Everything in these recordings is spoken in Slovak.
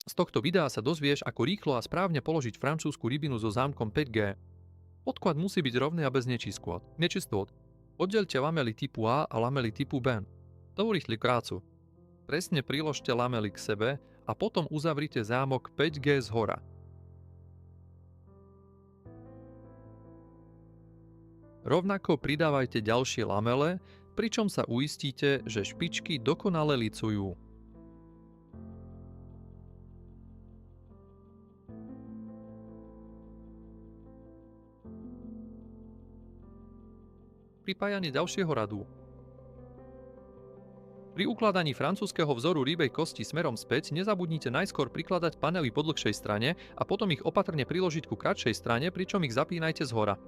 Z tohto videa sa dozvieš, ako rýchlo a správne položiť francúzsku rybinu so zámkom 5G. Podklad musí byť rovný a bez nečistôt. Oddelte lamely typu A a lamely typu B. To urýchli prácu. Presne priložte lamely k sebe a potom uzavrite zámok 5G zhora. Rovnako pridávajte ďalšie lamele, pričom sa uistíte, že špičky dokonale licujú. Pripájanie ďalšieho radu. Pri ukladaní francúzskeho vzoru rybej kosti smerom späť nezabudnite najskôr prikladať panely po dlhšej strane a potom ich opatrne priložiť ku kratšej strane, pričom ich zapínajte zhora.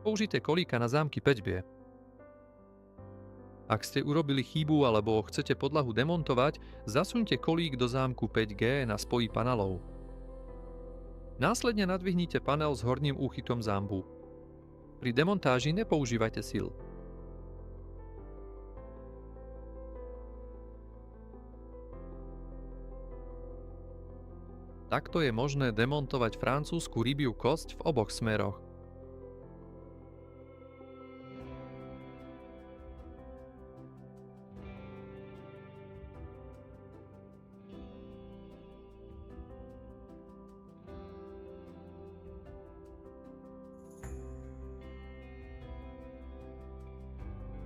Použite kolíka na zámky 5B. Ak ste urobili chybu alebo chcete podlahu demontovať, zasuňte kolík do zámku 5G na spoji panelov. Následne nadvihnite panel s horným úchytom zámbu. Pri demontáži nepoužívajte sil. Takto je možné demontovať francúzsku rybiu kosť v oboch smeroch.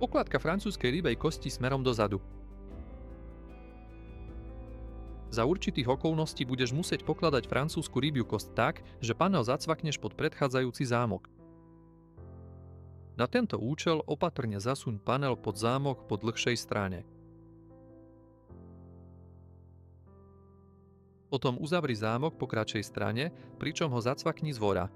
Pokladka francúzskej rybej kosti smerom dozadu. Za určitých okolností budeš musieť pokladať francúzsku rybiu kosť tak, že panel zacvakneš pod predchádzajúci zámok. Na tento účel opatrne zasuň panel pod zámok po dlhšej strane. Potom uzavri zámok po kratšej strane, pričom ho zacvakni zhora.